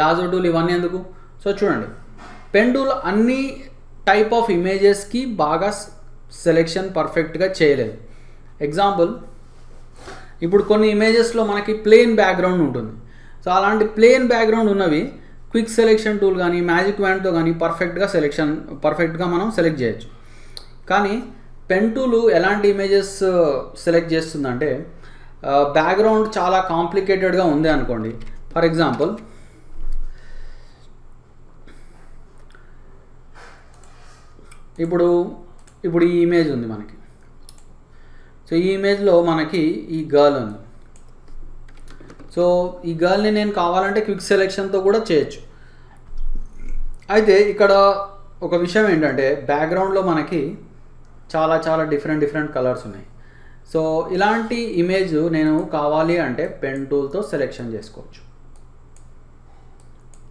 Speaker 1: లాజో టూల్ ఇవన్నీ ఎందుకు? సో చూడండి, పెన్ టూల్ అన్ని టైప్ ఆఫ్ ఇమేజెస్కి బాగా సెలెక్షన్ పర్ఫెక్ట్గా చేయలేదు. ఎగ్జాంపుల్, ఇప్పుడు కొన్ని ఇమేజెస్లో మనకి ప్లెయిన్ బ్యాక్గ్రౌండ్ ఉంటుంది. సో అలాంటి ప్లెయిన్ బ్యాక్గ్రౌండ్ ఉన్నవి క్విక్ సెలెక్షన్ టూల్ కానీ మ్యాజిక్ వ్యాండ్తో కానీ పర్ఫెక్ట్గా మనం సెలెక్ట్ చేయొచ్చు. కానీ పెన్ టూల్ ఎలాంటి ఇమేజెస్ సెలెక్ట్ చేస్తుందంటే బ్యాక్గ్రౌండ్ చాలా కాంప్లికేటెడ్గా ఉంది అనుకోండి. ఫర్ ఎగ్జాంపుల్ ఇప్పుడు ఈ ఇమేజ్ ఉంది మనకి. సో ఈ ఇమేజ్లో మనకి ఈ గర్ల్ ఉంది. సో ఈ గర్ల్ని నేను కావాలంటే క్విక్ సెలెక్షన్తో కూడా చేయొచ్చు. అయితే ఇక్కడ ఒక విషయం ఏంటంటే బ్యాక్గ్రౌండ్లో మనకి చాలా డిఫరెంట్ కలర్స్ ఉన్నాయి. సో ఇలాంటి ఇమేజ్ నేను కావాలి అంటే పెన్ టూల్తో సెలెక్షన్ చేసుకోవచ్చు.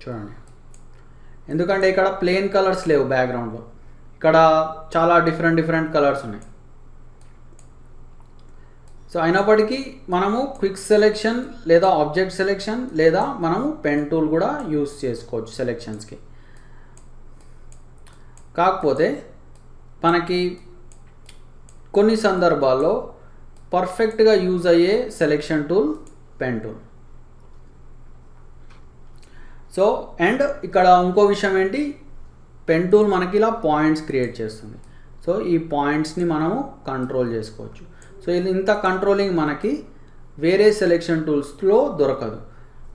Speaker 1: చూడండి, ఎందుకంటే ఇక్కడ ప్లెయిన్ కలర్స్ లేవు బ్యాక్గ్రౌండ్లో, ఇక్కడ చాలా డిఫరెంట్ కలర్స్ ఉన్నాయి. సో అయినప్పటికీ మనము క్విక్ సెలెక్షన్ లేదా ఆబ్జెక్ట్ సెలెక్షన్ లేదా మనము పెన్ టూల్ కూడా యూస్ చేసుకోవచ్చు సెలెక్షన్స్కి. కాకపోతే మనకి కొన్ని సందర్భాల్లో పర్ఫెక్ట్గా యూజ్ అయ్యే selection tool pen tool. So and ఇక్కడ ఇంకో విషయం ఏంటి, పెన్ టూల్ మనకి ఇలా పాయింట్స్ క్రియేట్ చేస్తుంది. సో ఈ పాయింట్స్ని మనము కంట్రోల్ చేసుకోవచ్చు. సో ఇంత కంట్రోలింగ్ మనకి వేరే సెలెక్షన్ టూల్స్లో దొరకదు.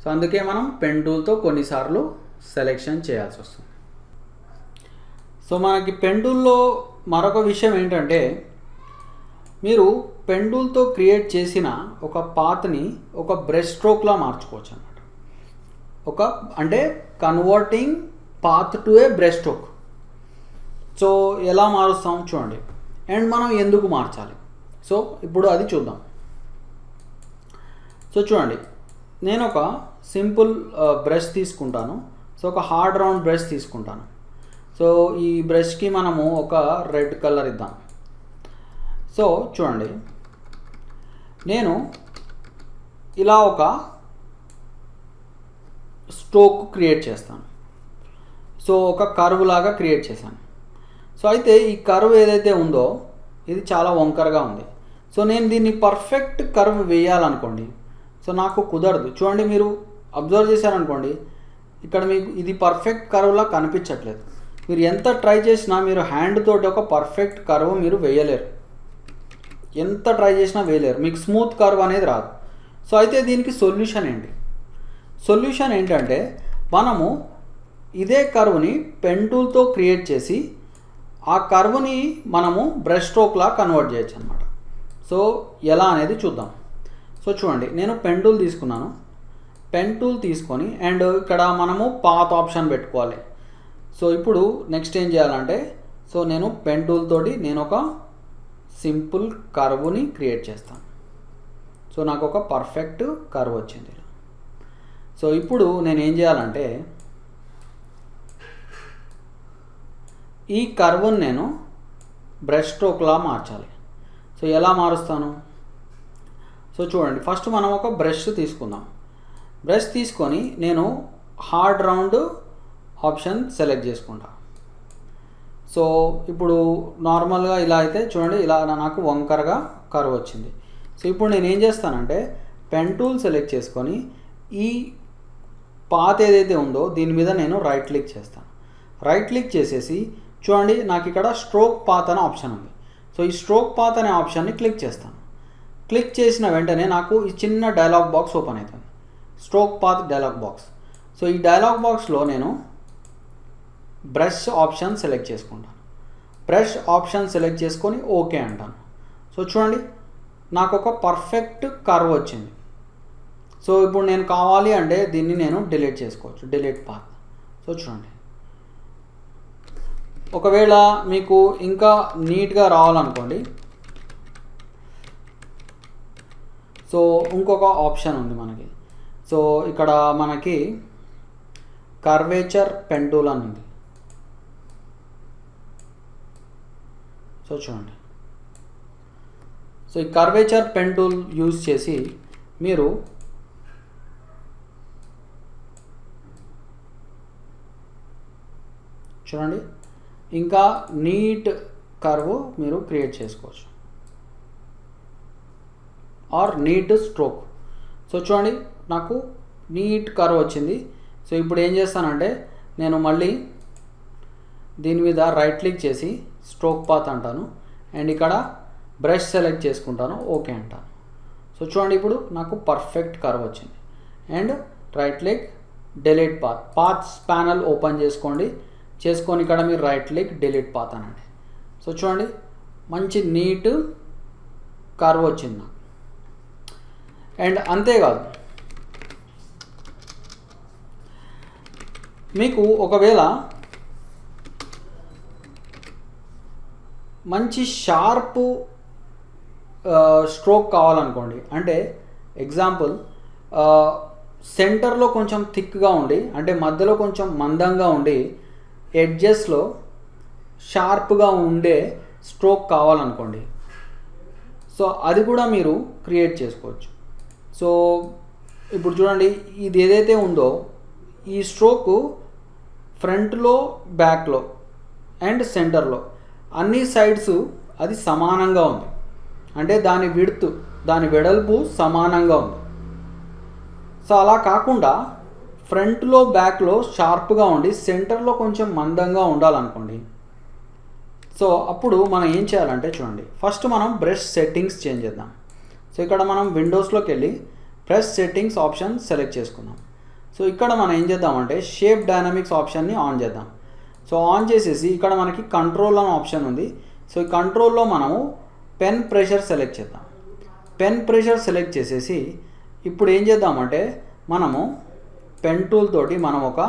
Speaker 1: సో అందుకే మనం పెన్ టూల్తో కొన్నిసార్లు సెలెక్షన్ చేయాల్సి వస్తుంది. సో మనకి పెన్ టూల్లో మరొక విషయం ఏంటంటే, మీరు పెన్ టూల్తో క్రియేట్ చేసిన ఒక పాత్ని ఒక బ్రష్ స్ట్రోక్లా మార్చుకోవచ్చు అన్నమాట. అంటే converting path to A brush stroke. So ఎలా మారుస్తాం చూడండి, అండ్ మనం ఎందుకు మార్చాలి, సో ఇప్పుడు అది చూద్దాం. సో చూడండి, నేను ఒక సింపుల్ బ్రష్ తీసుకుంటాను. సో ఒక హార్డ్ రౌండ్ బ్రష్ తీసుకుంటాను. సో ఈ బ్రష్కి మనము ఒక రెడ్ కలర్ ఇద్దాం. సో చూడండి, నేను ఇలా ఒక స్ట్రోక్ క్రియేట్ చేస్తాను. సో ఒక కర్వ్ లాగా క్రియేట్ చేశాను. సో అయితే ఈ కర్వ్ ఏదైతే ఉందో ఇది చాలా వంకరగా ఉంది. సో నేను దీన్ని పర్ఫెక్ట్ కర్వ్ వేయాలనుకోండి, సో నాకు కుదరదు. చూడండి, మీరు అబ్జర్వ్ చేశారనుకోండి, ఇక్కడ మీకు ఇది పర్ఫెక్ట్ కర్వ్లా కనిపించట్లేదు. మీరు ఎంత ట్రై చేసినా మీరు హ్యాండ్ తోటి ఒక పర్ఫెక్ట్ కర్వ్ మీరు వేయలేరు. ఎంత ట్రై చేసినా వేయలేరు, మీకు స్మూత్ కర్వ్ అనేది రాదు. సో అయితే దీనికి సొల్యూషన్ ఏంటి? సొల్యూషన్ ఏంటంటే, మనము ఇదే కర్వ్ని పెన్ టూల్తో క్రియేట్ చేసి ఆ కర్వ్ని మనము బ్రష్ స్ట్రోక్లా కన్వర్ట్ చేయొచ్చు అనమాట. సో ఎలా అనేది చూద్దాం. సో చూడండి, నేను పెన్ టూల్ తీసుకున్నాను. పెన్ టూల్ తీసుకొని అండ్ ఇక్కడ మనము పాత్ ఆప్షన్ పెట్టుకోవాలి. సో ఇప్పుడు నెక్స్ట్ ఏం చేయాలంటే, సో నేను పెన్ టూల్ తోటి నేను ఒక సింపుల్ కర్వ్ని క్రియేట్ చేస్తాను. సో నాకు ఒక పర్ఫెక్ట్ కర్వ్ వచ్చింది. సో ఇప్పుడు నేను ఏం చేయాలంటే, ఈ కర్వ్ని నేను బ్రష్ స్ట్రోక్లా మార్చాలి. సో ఎలా మారుస్తాను? సో చూడండి, ఫస్ట్ మనం ఒక బ్రష్ తీసుకుందాం. బ్రష్ తీసుకొని నేను హార్డ్ రౌండ్ ఆప్షన్ సెలెక్ట్ చేసుకుంటా. సో ఇప్పుడు నార్మల్గా ఇలా అయితే చూడండి, ఇలా నాకు వంకరగా కర్వ్ వచ్చింది. సో ఇప్పుడు నేను ఏం చేస్తానంటే, పెన్ టూల్ సెలెక్ట్ చేసుకొని ఈ పాత్ ఏదైతే ఉందో దీని మీద నేను రైట్ క్లిక్ చేస్తాను. రైట్ క్లిక్ చేసేసి చూడండి, నాకు ఇక్కడ స్ట్రోక్ పాత్ అనే ఆప్షన్ ఉంది. సో ఈ స్ట్రోక్ పాత్ అనే ఆప్షన్ని క్లిక్ చేస్తాను. క్లిక్ చేసిన వెంటనే నాకు ఈ చిన్న డైలాగ్ బాక్స్ ఓపెన్ అవుతుంది, stroke path dialogue box. So ఈ డైలాగ్ బాక్స్లో నేను బ్రష్ ఆప్షన్ సెలెక్ట్ చేసుకుంటాను. బ్రష్ ఆప్షన్ సెలెక్ట్ చేసుకొని ఓకే అంటాను. సో చూడండి, నాకు ఒక పర్ఫెక్ట్ కర్వ్ వచ్చింది. సో ఇప్పుడు నేను కావాలి అంటే దీన్ని నేను డిలీట్ చేసుకోవచ్చు, డిలీట్ పాత్. సో చూడండి, ఒకవేళ మీకు ఇంకా నీట్గా రావాలనుకోండి, సో ఇంకొక ఆప్షన్ ఉంది మనకి. సో ఇక్కడ మనకి కర్వేచర్ పెన్ టూల్ అని ఉంది. సో చూడండి, సో ఈ కర్వేచర్ పెన్ టూల్ యూజ్ చేసి మీరు చూడండి ఇంకా నీట్ కర్వ్ మీరు క్రియేట్ చేసుకోవచ్చు, ఆర్ నీట్ స్ట్రోక్. సో చూడండి, నాకు నీట్ కర్వ్ వచ్చింది. సో ఇప్పుడు ఏం చేస్తానంటే, నేను మళ్ళీ దీని మీద రైట్ క్లిక్ చేసి స్ట్రోక్ పాత్ అంటాను అండ్ ఇక్కడ బ్రష్ సెలెక్ట్ చేసుకుంటాను, ఓకే అంటాను. సో చూడండి, ఇప్పుడు నాకు పర్ఫెక్ట్ కర్వ్ వచ్చింది. And right click delete path panel open చేసుకొని ఇక్కడ మీరు రైట్ క్లిక్ డిలీట్ పాత్ అనండి. సో చూడండి మంచి నీట్ కర్వ్ వచ్చింది. అండ్ అంతేకాదు, మీకు ఒకవేళ మంచి షార్ప్ స్ట్రోక్ కావాలనుకోండి, అంటే ఎగ్జాంపుల్ సెంటర్లో కొంచెం థిక్గా ఉండి, అంటే మధ్యలో కొంచెం మందంగా ఉండి, ఎడ్జెస్లో షార్ప్గా ఉండే స్ట్రోక్ కావాలనుకోండి, సో అది కూడా మీరు క్రియేట్ చేసుకోవచ్చు. సో ఇప్పుడు చూడండి, ఇది ఏదైతే ఉందో ఈ స్ట్రోక్ ఫ్రంట్లో, బ్యాక్లో అండ్ సెంటర్లో అన్ని సైడ్స్ అది సమానంగా ఉంది, అంటే దాని విడ్త్, దాని వెడల్పు సమానంగా ఉంది. సో అలా కాకుండా ఫ్రంట్లో, బ్యాక్లో షార్ప్గా ఉండి సెంటర్లో కొంచెం మందంగా ఉండాలనుకోండి. సో అప్పుడు మనం ఏం చేయాలంటే చూడండి, ఫస్ట్ మనం బ్రష్ సెట్టింగ్స్ చేంజ్ చేద్దాం. సో ఇక్కడ మనం విండోస్లోకి వెళ్ళి బ్రష్ సెట్టింగ్స్ ఆప్షన్ సెలెక్ట్ చేసుకుందాం. సో ఇక్కడ మనం ఏం చేద్దామంటే షేప్ డైనమిక్స్ ఆప్షన్ని ఆన్ చేద్దాం. సో ఆన్ చేసేసి ఇక్కడ మనకి కంట్రోల్ అనే ఆప్షన్ ఉంది. సో ఈ కంట్రోల్లో మనము పెన్ ప్రెషర్ సెలెక్ట్ చేద్దాం. పెన్ ప్రెషర్ సెలెక్ట్ చేసేసి ఇప్పుడు ఏం చేద్దామంటే మనము పెన్ టూల్ తోటి మనం ఒక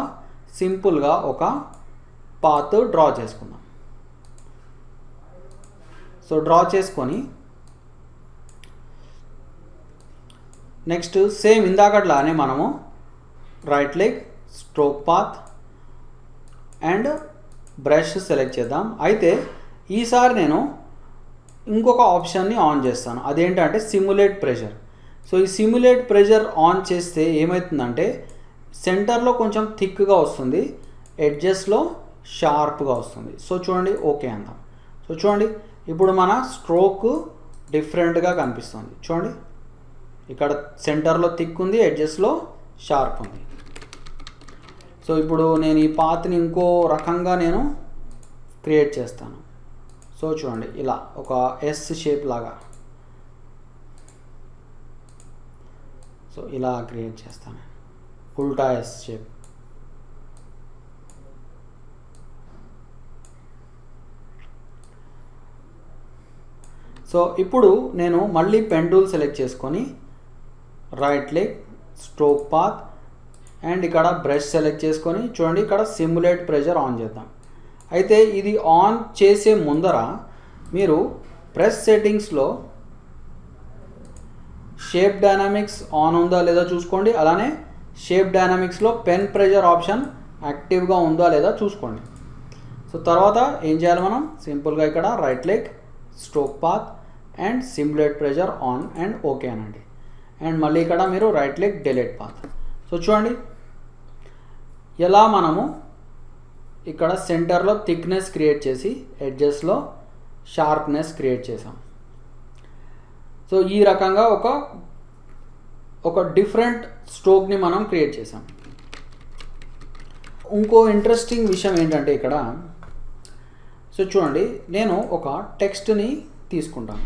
Speaker 1: సింపుల్గా ఒక పాత్ డ్రా చేసుకుందాం. సో డ్రా చేసుకొని నెక్స్ట్ సేమ్ ఇందాకట్లానే మనము right leg, stroke path and brush select చేద్దాం. అయితే ఈసారి నేను ఇంకొక ఆప్షన్ని ఆన్ చేస్తాను, అదేంటంటే సిమ్యులేట్ ప్రెషర్. సో ఈ సిమ్యులేట్ ప్రెషర్ ఆన్ చేస్తే ఏమవుతుందంటే సెంటర్లో కొంచెం థిక్గా వస్తుంది, ఎడ్జెస్లో షార్ప్గా వస్తుంది. సో చూడండి, ఓకే అందాం. సో చూడండి, ఇప్పుడు మన స్ట్రోక్ డిఫరెంట్గా కనిపిస్తుంది. చూడండి, ఇక్కడ సెంటర్లో థిక్ ఉంది, ఎడ్జెస్లో షార్ప్ ఉంది. సో ఇప్పుడు నేను ఈ పాత్ని ఇంకో రకంగా నేను క్రియేట్ చేస్తాను. సో చూడండి, ఇలా ఒక ఎస్ షేప్ లాగా, సో ఇలా క్రియేట్ చేస్తాను, ఉల్టా ఎస్ షేప్. సో ఇప్పుడు నేను మళ్ళీ పెన్ టూల్ సెలెక్ట్ చేసుకొని right leg, stroke path and ఇక్కడ బ్రష్ సెలెక్ట్ చేసుకొని చూడండి, ఇక్కడ సిమ్యులేట్ ప్రెషర్ ఆన్ చేద్దాం. అయితే ఇది ఆన్ చేసే ముందర మీరు ప్రెస్ సెట్టింగ్స్లో షేప్ డైనామిక్స్ ఆన్ ఉందా లేదా చూసుకోండి. అలానే షేప్ డైనామిక్స్లో పెన్ ప్రెషర్ ఆప్షన్ యాక్టివ్గా ఉందా లేదా చూసుకోండి. సో తర్వాత ఏం చేయాలి, మనం సింపుల్గా ఇక్కడ right leg, stroke path and simulate pressure on and okay అనండి. అండ్ మళ్ళీ ఇక్కడ మీరు right leg, delete path. So చూడండి ఎలా మనము ఇక్కడ సెంటర్లో థిక్నెస్ క్రియేట్ చేసి ఎడ్జెస్లో షార్ప్నెస్ క్రియేట్ చేసాం. సో ఈ రకంగా ఒక డిఫరెంట్ స్ట్రోక్ని మనం క్రియేట్ చేసాం. ఇంకో ఇంట్రెస్టింగ్ విషయం ఏంటంటే ఇక్కడ, సో చూడండి, నేను ఒక టెక్స్ట్ని తీసుకుంటాను.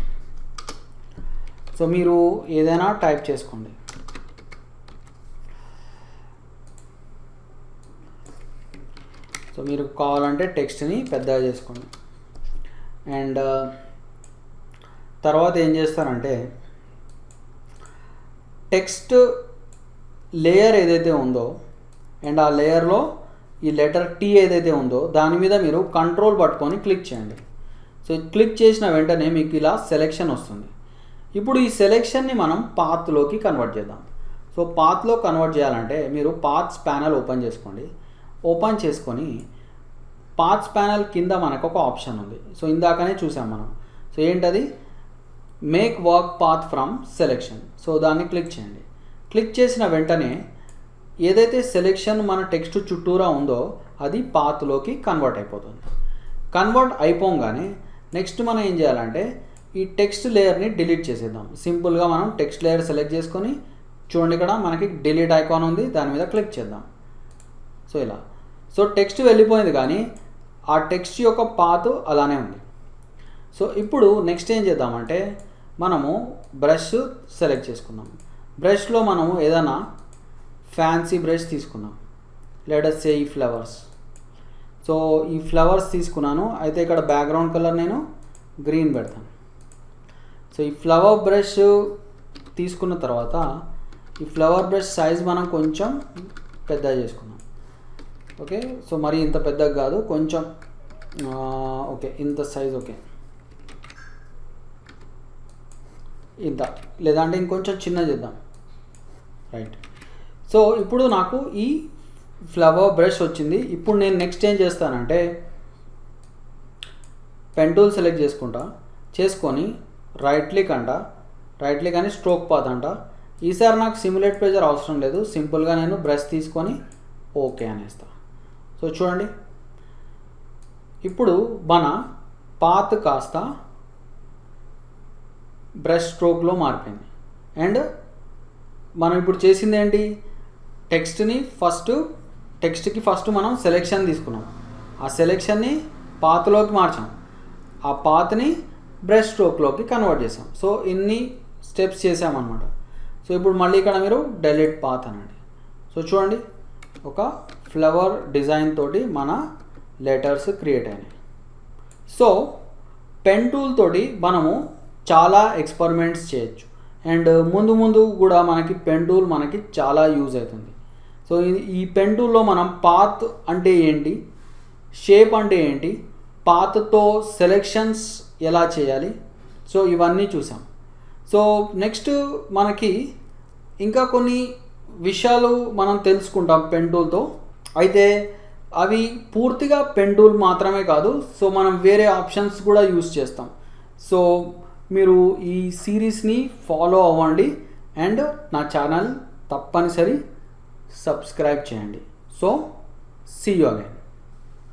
Speaker 1: సో మీరు ఏదైనా టైప్ చేసుకోండి. సో మీరు కావాలంటే టెక్స్ట్ని పెద్దగా చేసుకోండి. అండ్ తర్వాత ఏం చేస్తారంటే టెక్స్ట్ లేయర్ ఏదైతే ఉందో అండ్ ఆ లేయర్లో ఈ లెటర్ టీ ఏదైతే ఉందో దాని మీద మీరు కంట్రోల్ పట్టుకొని క్లిక్ చేయండి. సో క్లిక్ చేసిన వెంటనే మీకు ఇలా సెలెక్షన్ వస్తుంది. ఇప్పుడు ఈ సెలెక్షన్ని మనం పాత్లోకి కన్వర్ట్ చేద్దాం. సో పాత్లో కన్వర్ట్ చేయాలంటే మీరు పాత్స్ ప్యానల్ ఓపెన్ చేసుకోండి. ఓపెన్ చేసుకొని పాత్స్ ప్యానల్ కింద మనకు ఒక ఆప్షన్ ఉంది. సో ఇందాకనే చూసాం మనం. సో ఏంటది, make work path from selection. So దాన్ని క్లిక్ చేయండి. క్లిక్ చేసిన వెంటనే ఏదైతే సెలెక్షన్ మన టెక్స్ట్ చుట్టూరా ఉందో అది పాత్లోకి కన్వర్ట్ అయిపోతుంది. కన్వర్ట్ అయిపోగానే నెక్స్ట్ మనం ఏం చేయాలంటే ఈ టెక్స్ట్ లేయర్ని డిలీట్ చేసేద్దాం. సింపుల్గా మనం టెక్స్ట్ లేయర్ సెలెక్ట్ చేసుకొని చూడండి, ఇక్కడ మనకి డిలీట్ ఐకాన్ ఉంది, దాని మీద క్లిక్ చేద్దాం. సో ఇలా, సో టెక్స్ట్ వెళ్ళిపోయింది కానీ ఆ టెక్స్ట్ యొక్క పాత్ అలానే ఉంది. సో ఇప్పుడు నెక్స్ట్ ఏం చేద్దామంటే మనము బ్రష్ సెలెక్ట్ చేసుకుందాం. బ్రష్లో మనము ఏదైనా ఫ్యాన్సీ బ్రష్ తీసుకుందాం, లెట్ us say ఈ ఫ్లవర్స్. సో ఈ ఫ్లవర్స్ తీసుకున్నాను, అయితే ఇక్కడ బ్యాక్గ్రౌండ్ కలర్ నేను గ్రీన్ పెడతాను. సో ఈ ఫ్లవర్ బ్రష్ తీసుకున్న తర్వాత ఈ ఫ్లవర్ బ్రష్ సైజ్ మనం కొంచెం పెద్దగా చేసుకున్నాం. ఓకే, సో మరి ఇంత పెద్దగా కాదు, కొంచెం ఓకే ఇంత సైజ్, ఓకే ఇంత, లేదంటే ఇంకొంచెం చిన్న చేద్దాం. రైట్, సో ఇప్పుడు నాకు ఈ ఫ్లవర్ బ్రష్ వచ్చింది. ఇప్పుడు నేను నెక్స్ట్ ఏం చేస్తానంటే పెన్ టూల్ సెలెక్ట్ చేసుకొని రైట్ క్లిక్ అని స్ట్రోక్ పాత్ అంట. ఈసారి నాకు సిమ్యులేట్ ప్రెజర్ అవసరం లేదు, సింపుల్గా నేను బ్రష్ తీసుకొని ఓకే అనేస్తా. సో చూడండి, ఇప్పుడు మన పాత్ కాస్త బ్రష్ స్ట్రోక్లో మారిపోయింది. అండ్ మనం ఇప్పుడు చేసింది ఏంటి, టెక్స్ట్కి ఫస్ట్ మనం సెలెక్షన్ తీసుకున్నాం, ఆ సెలెక్షన్ని పాత్లోకి మార్చాం, ఆ పాత్ని బ్రష్ స్ట్రోక్లోకి కన్వర్ట్ చేసాం. సో ఇన్ని స్టెప్స్ చేసామన్నమాట. సో ఇప్పుడు మళ్ళీ ఇక్కడ మీరు డెలీట్ పాత్ అనండి. సో చూడండి, ఒక ఫ్లవర్ డిజైన్ తోటి మన లెటర్స్ క్రియేట్ అయినాయి. సో పెన్ టూల్ తోటి మనము చాలా ఎక్స్పెరిమెంట్స్ చేయొచ్చు. అండ్ ముందు కూడా మనకి పెన్ టూల్ మనకి చాలా యూజ్ అవుతుంది. సో ఈ పెన్ టూల్లో మనం పాత్ అంటే ఏంటి, షేప్ అంటే ఏంటి, పాత్తో సెలెక్షన్స్ ఎలా చేయాలి, సో ఇవన్నీ చూసాం. సో నెక్స్ట్ మనకి ఇంకా కొన్ని విషయాలు మనం తెలుసుకుంటాం పెన్ టూల్తో. అయితే అవి పూర్తిగా పెన్ టూల్ మాత్రమే కాదు, సో మనం వేరే ఆప్షన్స్ కూడా యూజ్ చేస్తాం. సో మీరు ఈ సిరీస్ని ఫాలో అవ్వండి అండ్ నా ఛానల్ తప్పనిసరి సబ్స్క్రైబ్ చేయండి. So see you again.